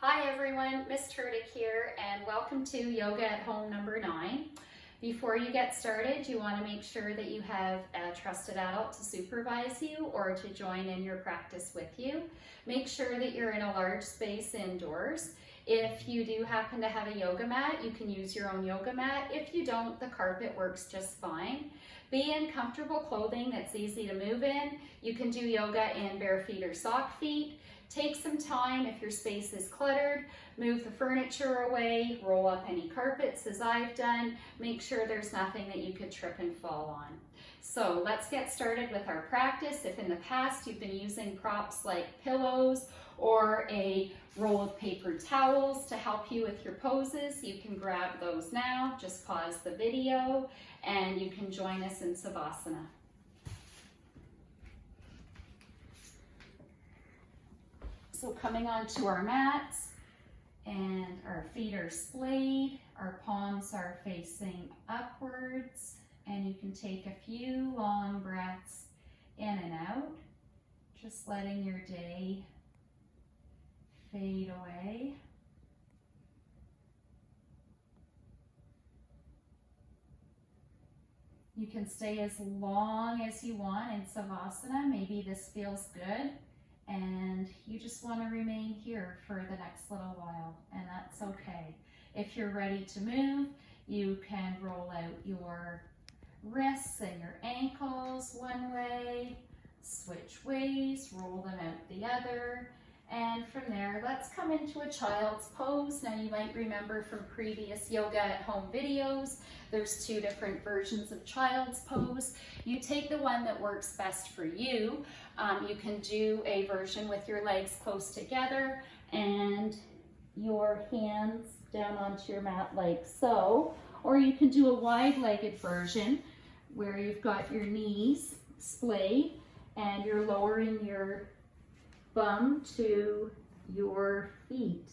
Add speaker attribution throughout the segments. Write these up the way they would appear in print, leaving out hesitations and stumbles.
Speaker 1: Hi everyone, Miss Turdick here, and welcome to Yoga at Home number 9. Before you get started, you want to make sure that you have a trusted adult to supervise you or to join in your practice with you. Make sure that you're in a large space indoors. If you do happen to have a yoga mat, you can use your own yoga mat. If you don't, the carpet works just fine. Be in comfortable clothing that's easy to move in. You can do yoga in bare feet or sock feet. Take some time if your space is cluttered, move the furniture away, roll up any carpets as I've done. Make sure there's nothing that you could trip and fall on. So let's get started with our practice. If in the past you've been using props like pillows or a roll of paper towels to help you with your poses, you can grab those now. Just pause the video and you can join us in Savasana. So coming onto our mats, and our feet are splayed, our palms are facing upwards, and you can take a few long breaths in and out, just letting your day fade away. You can stay as long as you want in Savasana. Maybe this feels good and you just want to remain here for the next little while, and that's okay. If you're ready to move, you can roll out your wrists and your ankles one way, switch ways, roll them out the other, and from there, let's come into a child's pose. Now you might remember from previous yoga at home videos, there's two different versions of child's pose. You take the one that works best for you. You can do a version with your legs close together and your hands down onto your mat like so, or you can do a wide-legged version where you've got your knees splayed and you're lowering your bum to your feet.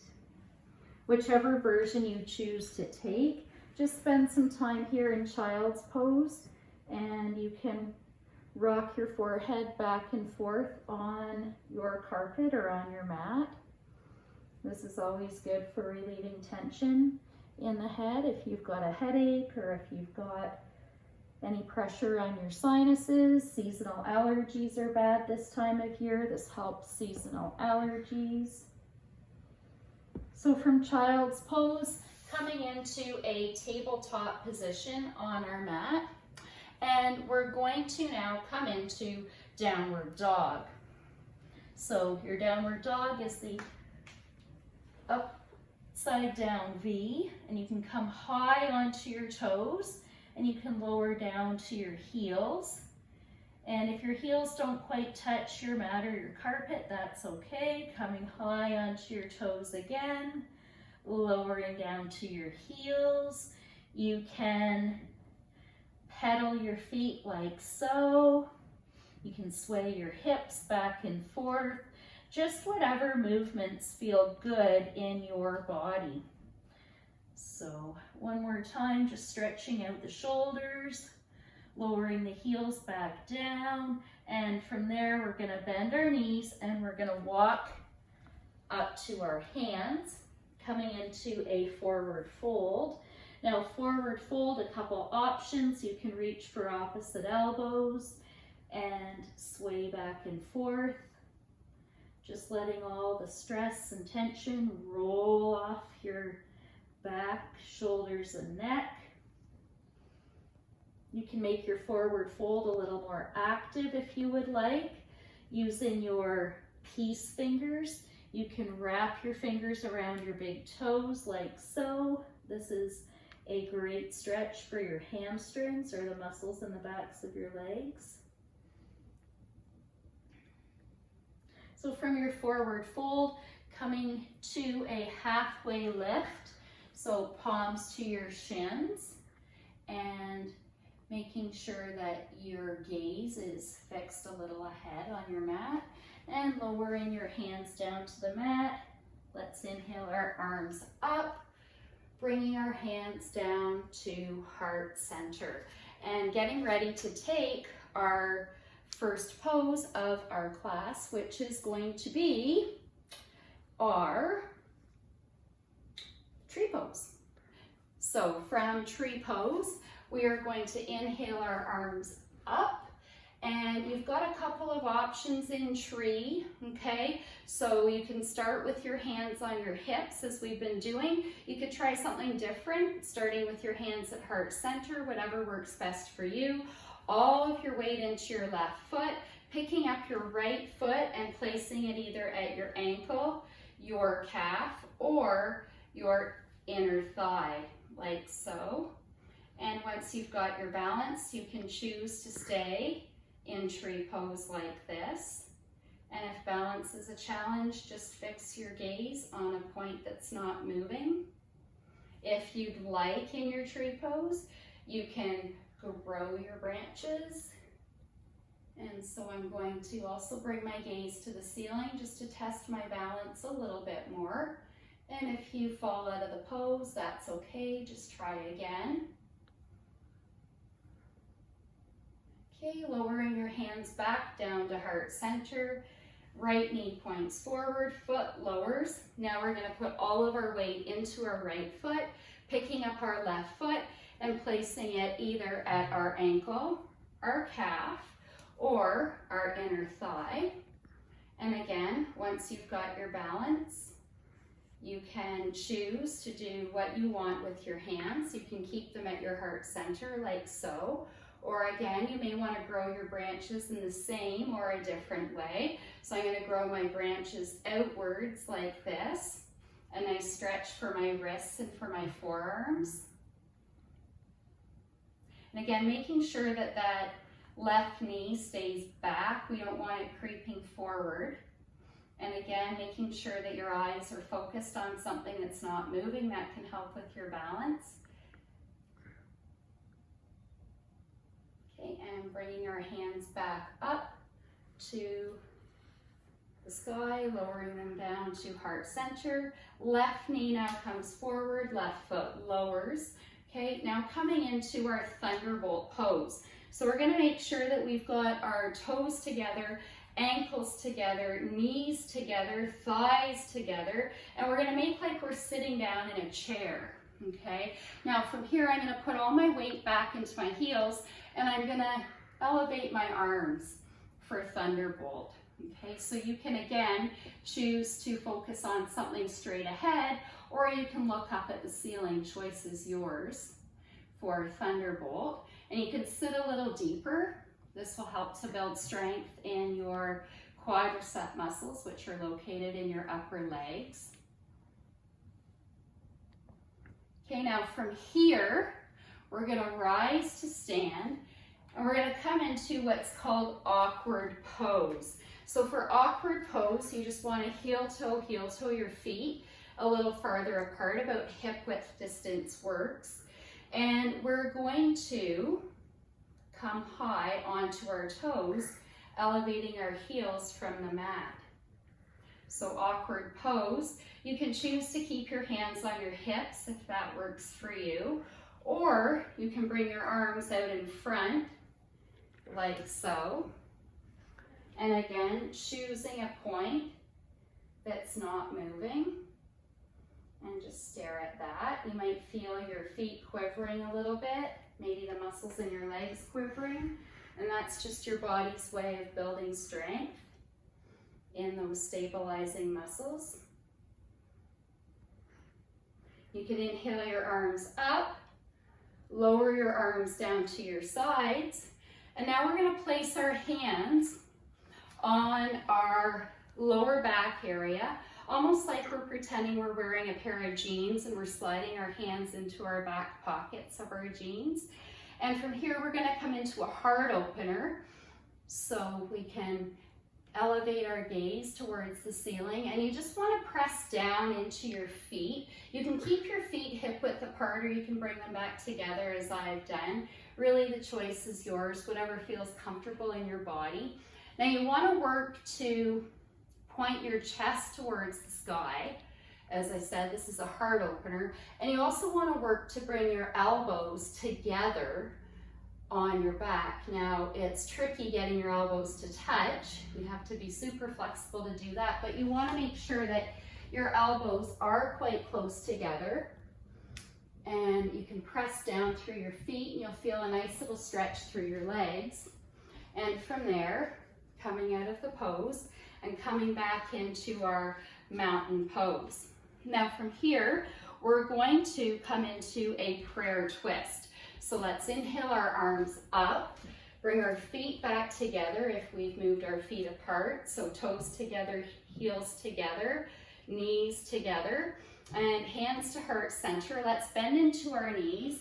Speaker 1: Whichever version you choose to take, just spend some time here in child's pose and you can rock your forehead back and forth on your carpet or on your mat. This is always good for relieving tension in the head if you've got a headache or if you've got any pressure on your sinuses. Seasonal allergies are bad this time of year. This helps seasonal allergies. So from child's pose, coming into a tabletop position on our mat, and we're going to now come into downward dog. So your downward dog is the upside down V, and you can come high onto your toes and you can lower down to your heels. And if your heels don't quite touch your mat or your carpet, that's okay. Coming high onto your toes again, lowering down to your heels. You can pedal your feet like so. You can sway your hips back and forth. Just whatever movements feel good in your body. So one more time, just stretching out the shoulders, lowering the heels back down, and from there we're going to bend our knees and we're going to walk up to our hands, coming into a forward fold. Now forward fold, a couple options. You can reach for opposite elbows and sway back and forth, just letting all the stress and tension roll off your back, shoulders, and neck. You can make your forward fold a little more active if you would like. Using your peace fingers, you can wrap your fingers around your big toes like so. This is a great stretch for your hamstrings or the muscles in the backs of your legs. So from your forward fold, coming to a halfway lift. So palms to your shins and making sure that your gaze is fixed a little ahead on your mat and lowering your hands down to the mat. Let's inhale our arms up, bringing our hands down to heart center and getting ready to take our first pose of our class, which is going to be our So from tree pose, we are going to inhale our arms up. And you've got a couple of options in tree, okay? So you can start with your hands on your hips as we've been doing. You could try something different, starting with your hands at heart center, whatever works best for you. All of your weight into your left foot, picking up your right foot and placing it either at your ankle, your calf, or your inner thigh, like so. And once you've got your balance, you can choose to stay in tree pose like this. And if balance is a challenge, just fix your gaze on a point that's not moving. If you'd like in your tree pose, you can grow your branches. And so I'm going to also bring my gaze to the ceiling just to test my balance a little bit more. And if you fall out of the pose, that's okay, just try again. Okay, lowering your hands back down to heart center. Right knee points forward, foot lowers. Now we're gonna put all of our weight into our right foot, picking up our left foot and placing it either at our ankle, our calf, or our inner thigh. And again, once you've got your balance, you can choose to do what you want with your hands. You can keep them at your heart center like so. Or again, you may want to grow your branches in the same or a different way. So I'm going to grow my branches outwards like this. A nice stretch for my wrists and for my forearms. And again, making sure that that left knee stays back. We don't want it creeping forward. And again, making sure that your eyes are focused on something that's not moving. That can help with your balance. Okay, and bringing our hands back up to the sky, lowering them down to heart center. Left knee now comes forward, left foot lowers. Okay, now coming into our thunderbolt pose. So we're going to make sure that we've got our toes together, ankles together, knees together, thighs together, and we're going to make like we're sitting down in a chair. Okay, now from here I'm going to put all my weight back into my heels and I'm going to elevate my arms for thunderbolt. Okay, so you can again choose to focus on something straight ahead, or you can look up at the ceiling. Choice is yours for thunderbolt. And you can sit a little deeper. This will help to build strength in your quadricep muscles, which are located in your upper legs. Okay, now from here, we're going to rise to stand, and we're going to come into what's called awkward pose. So for awkward pose, you just want to heel toe your feet a little farther apart, about hip width distance works. And we're going to come high onto our toes, elevating our heels from the mat. So awkward pose. You can choose to keep your hands on your hips if that works for you, or you can bring your arms out in front like so. And again, choosing a point that's not moving, and just stare at that. You might feel your feet quivering a little bit, maybe the muscles in your legs quivering, and that's just your body's way of building strength in those stabilizing muscles. You can inhale your arms up, lower your arms down to your sides, and now we're going to place our hands on our lower back area, almost like we're pretending we're wearing a pair of jeans and we're sliding our hands into our back pockets of our jeans. And from here, we're going to come into a heart opener, so we can elevate our gaze towards the ceiling, and you just want to press down into your feet. You can keep your feet hip width apart, or you can bring them back together as I've done. Really, the choice is yours, whatever feels comfortable in your body. Now you want to work to point your chest towards the sky. As I said, this is a heart opener. And you also want to work to bring your elbows together on your back. Now, it's tricky getting your elbows to touch. You have to be super flexible to do that, but you want to make sure that your elbows are quite close together. And you can press down through your feet and you'll feel a nice little stretch through your legs. And from there, coming out of the pose and coming back into our mountain pose. Now from here, we're going to come into a prayer twist. So let's inhale our arms up, bring our feet back together if we've moved our feet apart. So toes together, heels together, knees together, and hands to heart center. Let's bend into our knees,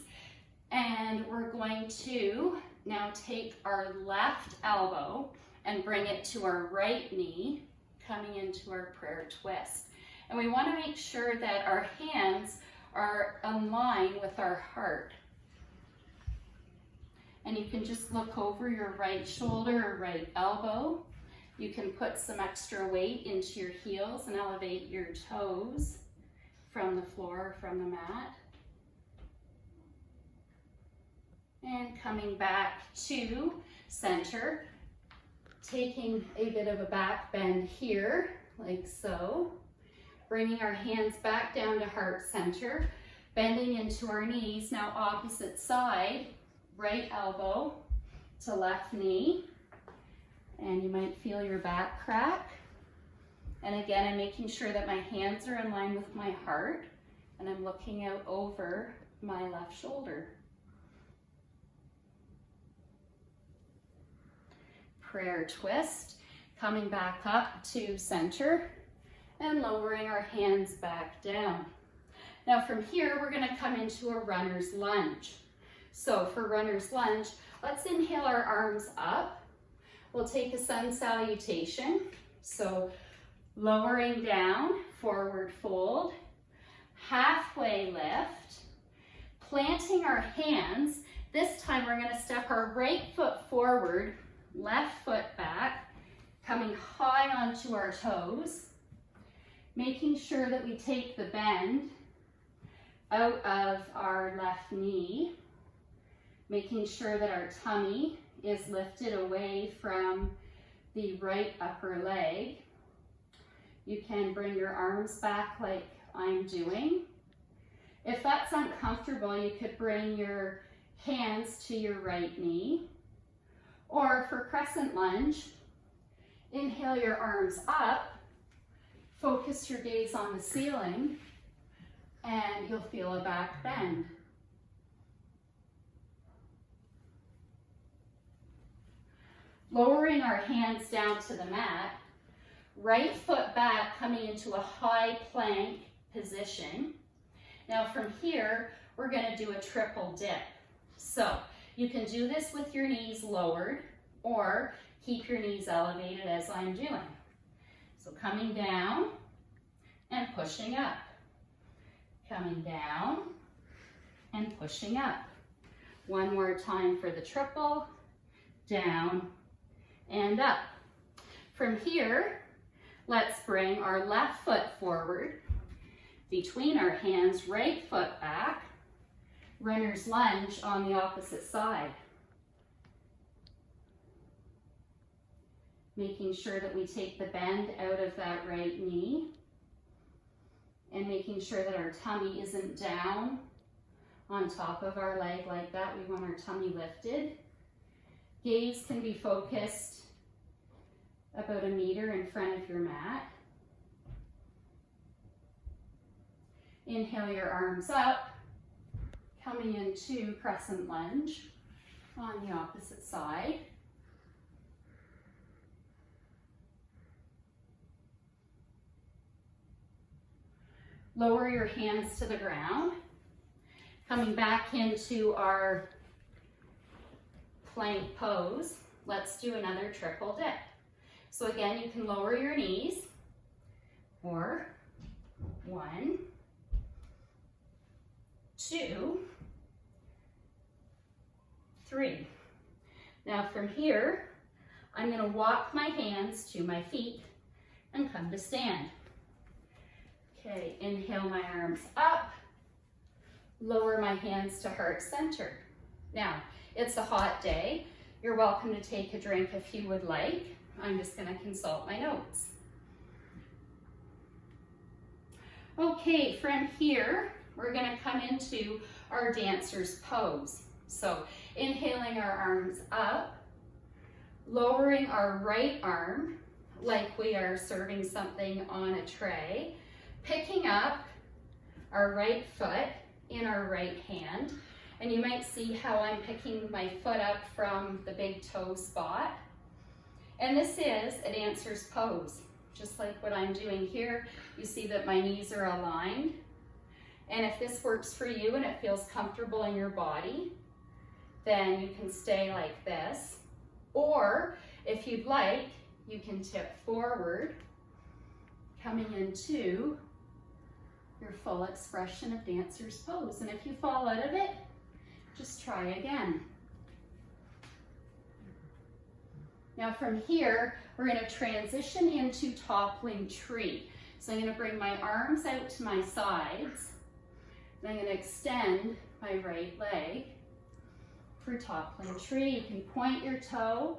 Speaker 1: and we're going to now take our left elbow and bring it to our right knee, coming into our prayer twist. And we want to make sure that our hands are in line with our heart. And you can just look over your right shoulder or right elbow. You can put some extra weight into your heels and elevate your toes from the floor or from the mat. And coming back to center, taking a bit of a back bend here, like so. Bringing our hands back down to heart center, bending into our knees. Now opposite side, right elbow to left knee. And you might feel your back crack. And again, I'm making sure that my hands are in line with my heart and I'm looking out over my left shoulder. Prayer twist, coming back up to center and lowering our hands back down. Now from here, we're gonna come into a runner's lunge. So for runner's lunge, let's inhale our arms up. We'll take a sun salutation. So lowering down, forward fold, halfway lift, planting our hands. This time we're gonna step our right foot forward, left foot back, coming high onto our toes, making sure that we take the bend out of our left knee, making sure that our tummy is lifted away from the right upper leg. You can bring your arms back like I'm doing. If that's uncomfortable, you could bring your hands to your right knee. Or for crescent lunge, inhale your arms up, focus your gaze on the ceiling, and you'll feel a back bend. Lowering our hands down to the mat, right foot back, coming into a high plank position. Now from here, we're going to do a triple dip. So you can do this with your knees lowered or keep your knees elevated as I'm doing. So coming down and pushing up. Coming down and pushing up. One more time for the triple, down and up. From here, let's bring our left foot forward, between our hands, right foot back, runner's lunge on the opposite side. Making sure that we take the bend out of that right knee and making sure that our tummy isn't down on top of our leg like that. We want our tummy lifted. Gaze can be focused about 1 meter in front of your mat. Inhale your arms up, coming into crescent lunge on the opposite side. Lower your hands to the ground, coming back into our plank pose. Let's do another triple dip. So again, you can lower your knees, or 1, 2, 3. Now from here, I'm going to walk my hands to my feet and come to stand. Okay, inhale my arms up, lower my hands to heart center. Now, it's a hot day. You're welcome to take a drink if you would like. I'm just going to consult my notes. Okay, from here, we're going to come into our dancer's pose. So inhaling our arms up, lowering our right arm like we are serving something on a tray, picking up our right foot in our right hand, and you might see how I'm picking my foot up from the big toe spot. And this is a dancer's pose, just like what I'm doing here. You see that my knees are aligned. And if this works for you and it feels comfortable in your body, then you can stay like this. Or if you'd like, you can tip forward, coming into your full expression of dancer's pose. And if you fall out of it, just try again. Now from here, we're going to transition into toppling tree. So I'm going to bring my arms out to my sides. And I'm going to extend my right leg for toppling tree. You can point your toe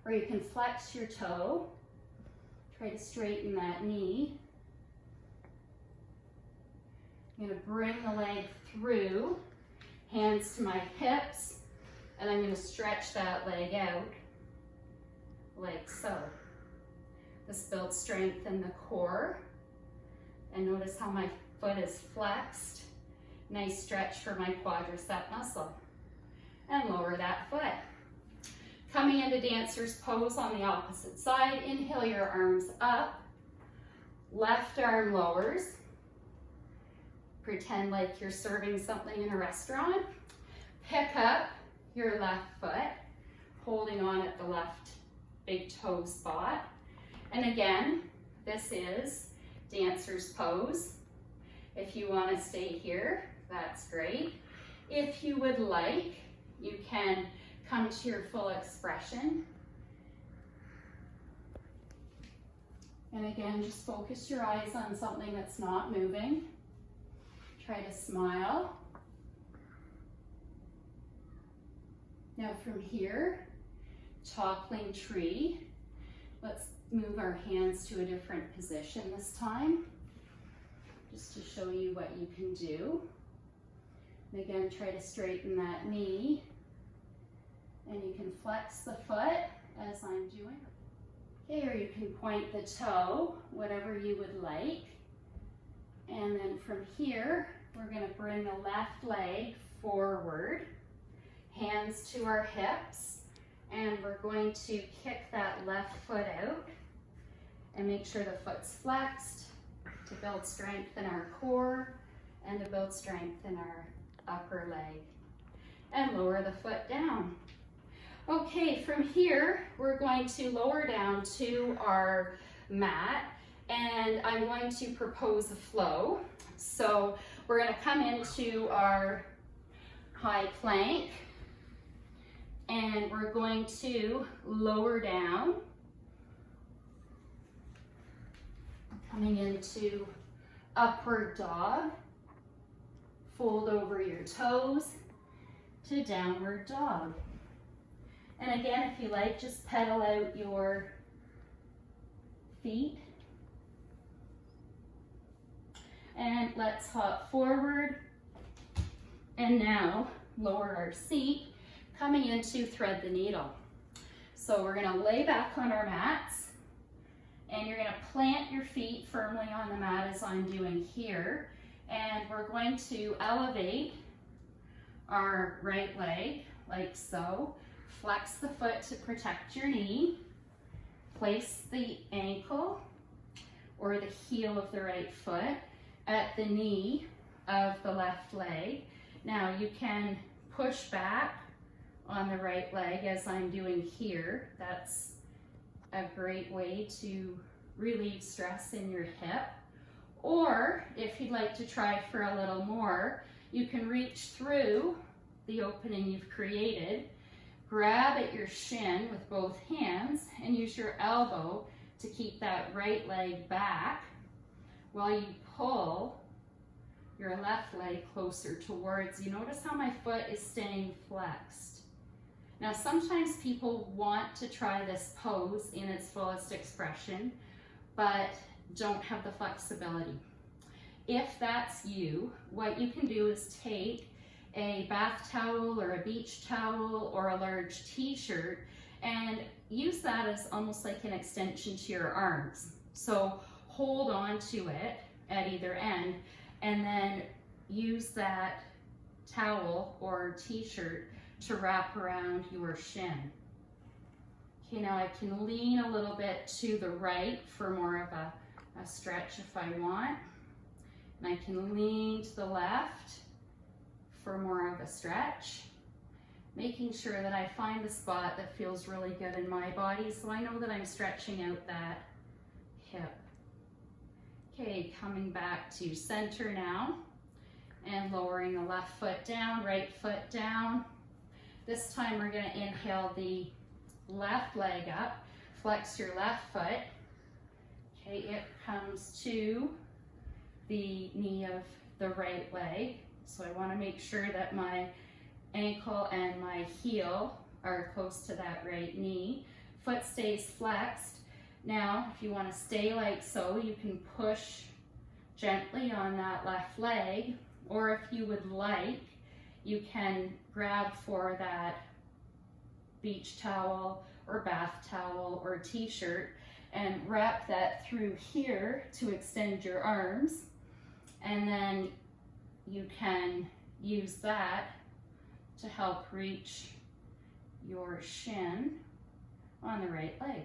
Speaker 1: or you can flex your toe. Try to straighten that knee. I'm going to bring the leg through, hands to my hips, and I'm going to stretch that leg out like so. This builds strength in the core. And notice how my foot is flexed. Nice stretch for my quadricep muscle. And lower that foot. Coming into dancer's pose on the opposite side, inhale your arms up. Left arm lowers. Pretend like you're serving something in a restaurant. Pick up your left foot, holding on at the left big toe spot. And again, this is dancer's pose. If you want to stay here, that's great. If you would like, you can come to your full expression. And again, just focus your eyes on something that's not moving. Try to smile. Now from here, toppling tree. Let's move our hands to a different position this time, just to show you what you can do. And again, try to straighten that knee. And you can flex the foot as I'm doing. Okay, or you can point the toe, whatever you would like. And then from here, we're going to bring the left leg forward, hands to our hips, and we're going to kick that left foot out and make sure the foot's flexed to build strength in our core and to build strength in our upper leg. And lower the foot down. Okay, from here, we're going to lower down to our mat, and I'm going to propose a flow. So we're going to come into our high plank, and we're going to lower down, coming into upward dog, fold over your toes to downward dog. And again, if you like, just pedal out your feet. And let's hop forward. And now lower our seat, coming into thread the needle. So we're going to lay back on our mats, and you're going to plant your feet firmly on the mat as I'm doing here. And we're going to elevate our right leg like so. Flex the foot to protect your knee. Place the ankle or the heel of the right foot at the knee of the left leg. Now you can push back on the right leg as I'm doing here. That's a great way to relieve stress in your hip. Or if you'd like to try for a little more, you can reach through the opening you've created, grab at your shin with both hands, and use your elbow to keep that right leg back while you pull your left leg closer towards you. Notice how my foot is staying flexed. Now sometimes people want to try this pose in its fullest expression, but don't have the flexibility. if that's you, what you can do is take a bath towel or a beach towel or a large t-shirt and use that as almost like an extension to your arms. So hold on to it at either end and then use that towel or t-shirt to wrap around your shin. Okay, now I can lean a little bit to the right for more of a stretch if I want. And I can lean to the left for more of a stretch, making sure that I find the spot that feels really good in my body so I know that I'm stretching out that hip. Okay, coming back to center now and lowering the left foot down, right foot down. This time we're going to inhale the left leg up, flex your left foot. Okay, it comes to the knee of the right leg. So I want to make sure that my ankle and my heel are close to that right knee. Foot stays flexed. Now, if you want to stay like so, you can push gently on that left leg, or if you would like, you can grab for that beach towel or bath towel or t-shirt and wrap that through here to extend your arms, and then you can use that to help reach your shin on the right leg.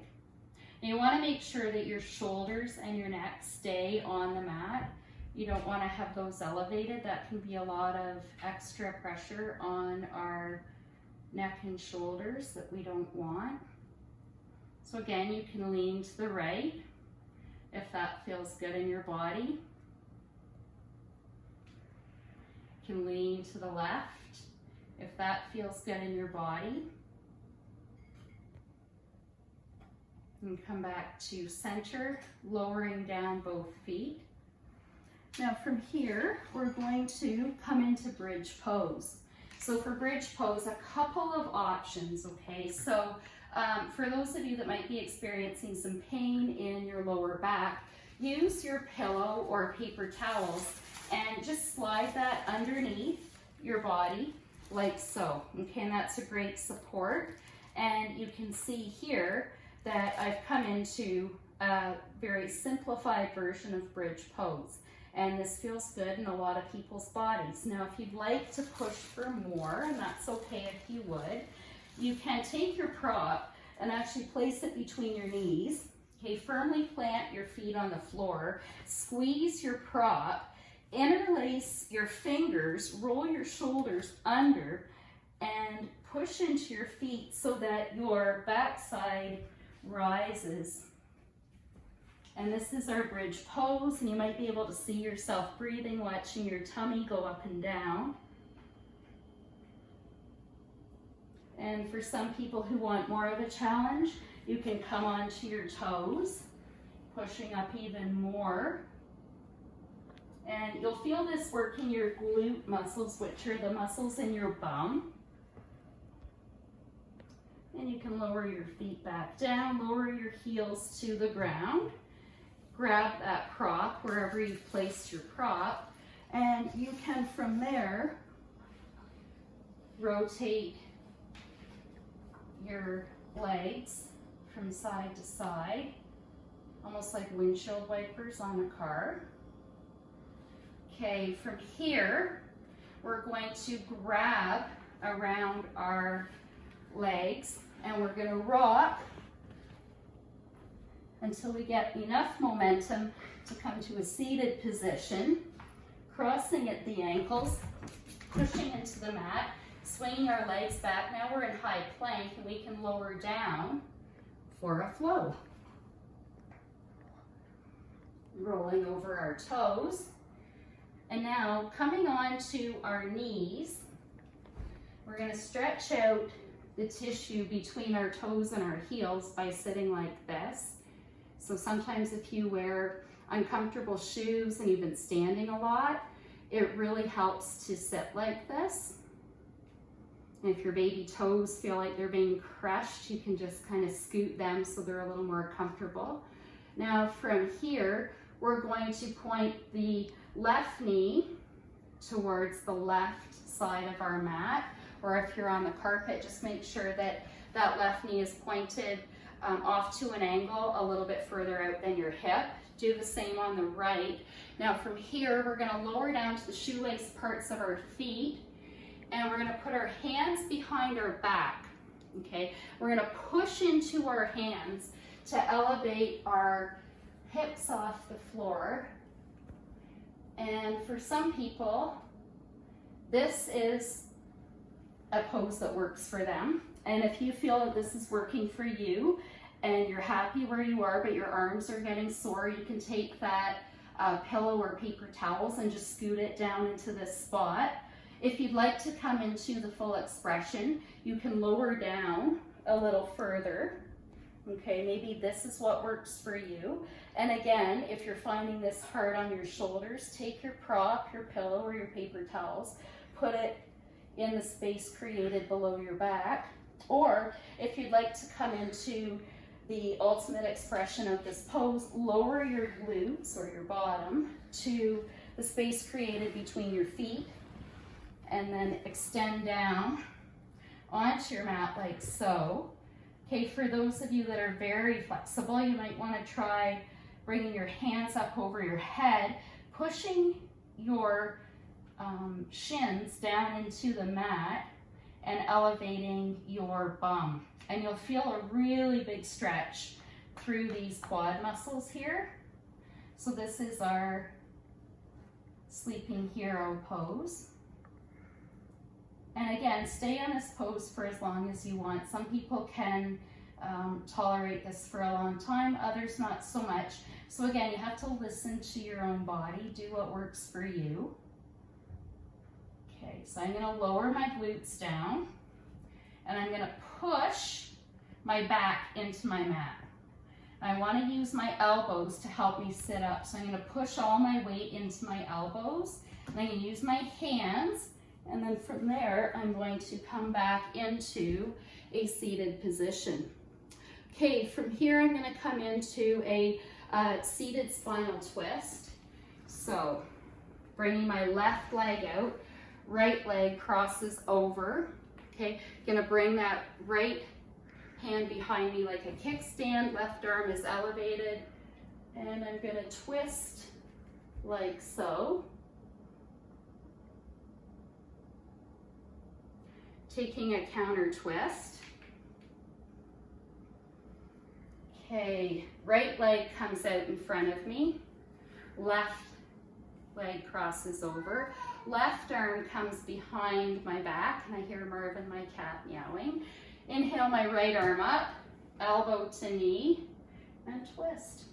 Speaker 1: Now you want to make sure that your shoulders and your neck stay on the mat. You don't want to have those elevated. That can be a lot of extra pressure on our neck and shoulders that we don't want. So again, you can lean to the right if that feels good in your body. You can lean to the left if that feels good in your body. And come back to center, lowering down both feet. Now from here, we're going to come into bridge pose. So for bridge pose, a couple of options, okay? So for those of you that might be experiencing some pain in your lower back, use your pillow or paper towels and just slide that underneath your body like so, okay? And that's a great support. And you can see here that I've come into a very simplified version of bridge pose. And this feels good in a lot of people's bodies. Now, if you'd like to push for more, and that's okay if you would, you can take your prop and actually place it between your knees. Okay, firmly plant your feet on the floor, squeeze your prop, interlace your fingers, roll your shoulders under, and push into your feet so that your backside rises. And this is our bridge pose, and you might be able to see yourself breathing, watching your tummy go up and down. And for some people who want more of a challenge, you can come onto your toes, pushing up even more. And you'll feel this working your glute muscles, which are the muscles in your bum. And you can lower your feet back down, lower your heels to the ground. Grab that prop wherever you've placed your prop, and you can from there rotate your legs from side to side, almost like windshield wipers on a car. Okay, from here, we're going to grab around our legs and we're going to rock until we get enough momentum to come to a seated position, crossing at the ankles, pushing into the mat, swinging our legs back. Now we're in high plank and we can lower down for a flow. Rolling over our toes. And now coming on to our knees, we're going to stretch out the tissue between our toes and our heels by sitting like this. So sometimes if you wear uncomfortable shoes and you've been standing a lot, it really helps to sit like this. And if your baby toes feel like they're being crushed, you can just kind of scoot them so they're a little more comfortable. Now from here, we're going to point the left knee towards the left side of our mat, or if you're on the carpet, just make sure that that left knee is pointed off to an angle a little bit further out than your hip. Do the same on the right. Now from here, we're gonna lower down to the shoelace parts of our feet, and we're gonna put our hands behind our back, okay? We're gonna push into our hands to elevate our hips off the floor. And for some people, this is a pose that works for them. And if you feel that this is working for you and you're happy where you are, but your arms are getting sore, you can take that pillow or paper towels and just scoot it down into this spot. If you'd like to come into the full expression, you can lower down a little further. Okay, maybe this is what works for you. And again, if you're finding this hard on your shoulders, take your prop, your pillow, or your paper towels, put it in the space created below your back. Or if you'd like to come into the ultimate expression of this pose, lower your glutes or your bottom to the space created between your feet, and then extend down onto your mat like so. Okay, for those of you that are very flexible, you might want to try bringing your hands up over your head, pushing your shins down into the mat and elevating your bum. And you'll feel a really big stretch through these quad muscles here. So this is our sleeping hero pose. And again, stay on this pose for as long as you want. Some people can tolerate this for a long time, others not so much. So again, you have to listen to your own body, do what works for you. Okay, so I'm gonna lower my glutes down, and I'm gonna push my back into my mat. I wanna use my elbows to help me sit up. So I'm gonna push all my weight into my elbows, and I'm gonna use my hands, and then from there, I'm going to come back into a seated position. Okay, from here, I'm gonna come into a seated spinal twist. So bringing my left leg out, right leg crosses over. Okay, gonna bring that right hand behind me like a kickstand, left arm is elevated, and I'm gonna twist like so. Taking a counter twist. Okay, right leg comes out in front of me, left leg crosses over, left arm comes behind my back, and I hear Marvin, my cat, meowing. Inhale my right arm up, elbow to knee, and twist.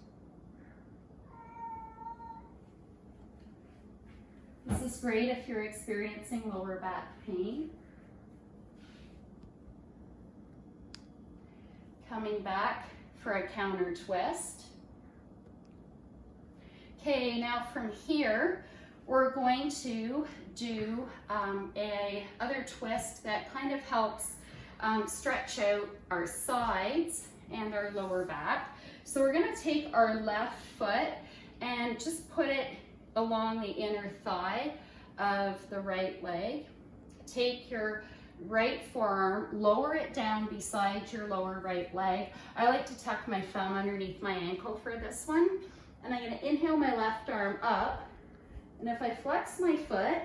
Speaker 1: This is great if you're experiencing lower back pain. Coming back for a counter twist. Okay, now from here, we're going to do a other twist that kind of helps stretch out our sides and our lower back. So we're gonna take our left foot and just put it along the inner thigh of the right leg. Take your right forearm, lower it down beside your lower right leg. I like to tuck my thumb underneath my ankle for this one. And I'm gonna inhale my left arm up. And if I flex my foot,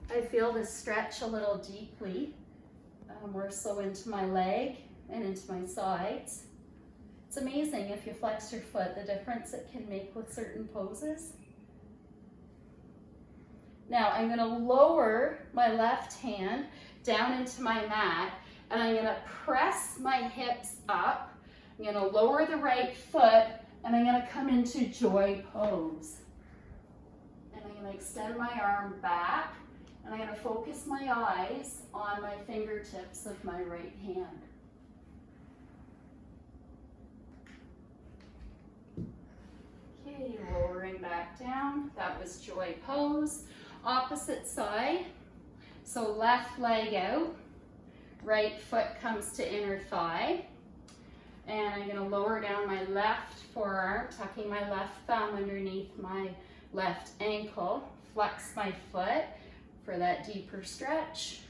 Speaker 1: I feel this stretch a little deeply, more so into my leg and into my sides. It's amazing if you flex your foot, the difference it can make with certain poses. Now I'm gonna lower my left hand down into my mat, and I'm gonna press my hips up. I'm gonna lower the right foot, and I'm gonna come into joy pose. And I'm gonna extend my arm back, and I'm gonna focus my eyes on my fingertips of my right hand. Okay, lowering back down. That was joy pose. Opposite side. So left leg out, right foot comes to inner thigh, and I'm gonna lower down my left forearm, tucking my left thumb underneath my left ankle. Flex my foot for that deeper stretch.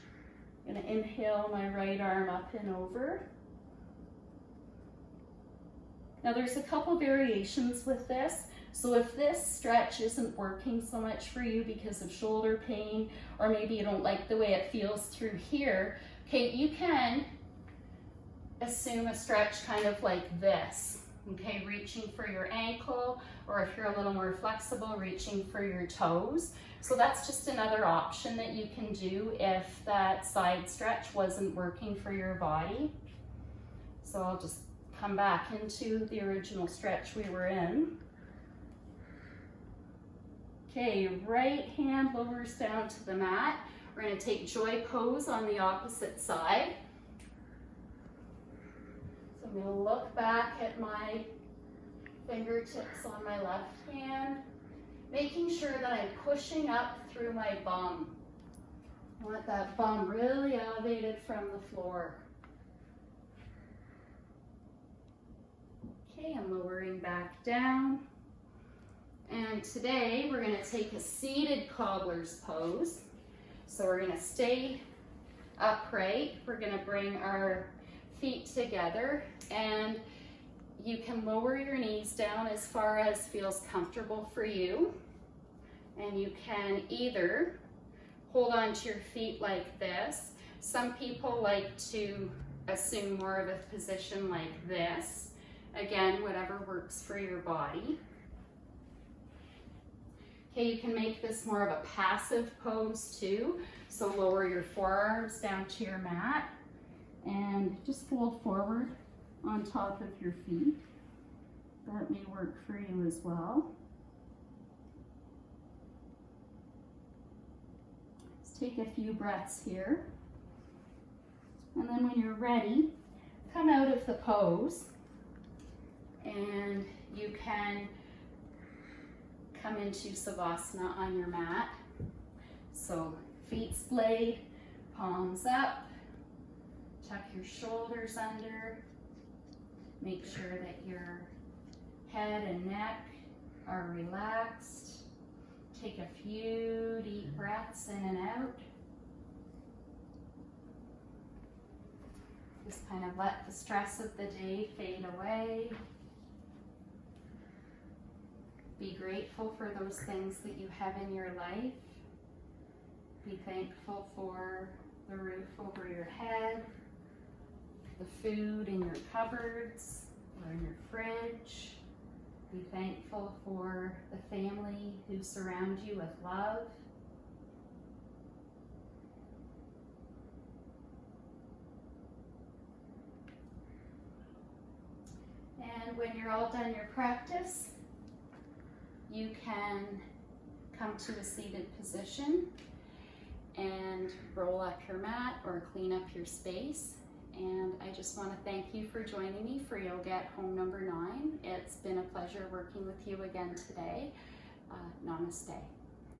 Speaker 1: I'm gonna inhale my right arm up and over. Now there's a couple variations with this. So if this stretch isn't working so much for you because of shoulder pain, or maybe you don't like the way it feels through here, okay, you can assume a stretch kind of like this. Okay, reaching for your ankle, or if you're a little more flexible, reaching for your toes. So that's just another option that you can do if that side stretch wasn't working for your body. So I'll just come back into the original stretch we were in. Okay, right hand lowers down to the mat. We're going to take joy pose on the opposite side. So I'm going to look back at my fingertips on my left hand, making sure that I'm pushing up through my bum. I want that bum really elevated from the floor. Okay, I'm lowering back down. And today we're going to take a seated cobbler's pose. So we're going to stay upright. We're going to bring our feet together, and you can lower your knees down as far as feels comfortable for you. And you can either hold on to your feet like this. Some people like to assume more of a position like this. Again, whatever works for your body. Okay, you can make this more of a passive pose too. So lower your forearms down to your mat and just fold forward on top of your feet. That may work for you as well. Let's take a few breaths here. And then when you're ready, come out of the pose, and you can come into Savasana on your mat. So feet splayed, palms up, tuck your shoulders under, make sure that your head and neck are relaxed. Take a few deep breaths in and out. Just kind of let the stress of the day fade away. Be grateful for those things that you have in your life. Be thankful for the roof over your head, the food in your cupboards or in your fridge. Be thankful for the family who surround you with love. And when you're all done your practice, you can come to a seated position and roll up your mat or clean up your space. And I just want to thank you for joining me for Yoga at Home number 9. It's been a pleasure working with you again today. Namaste.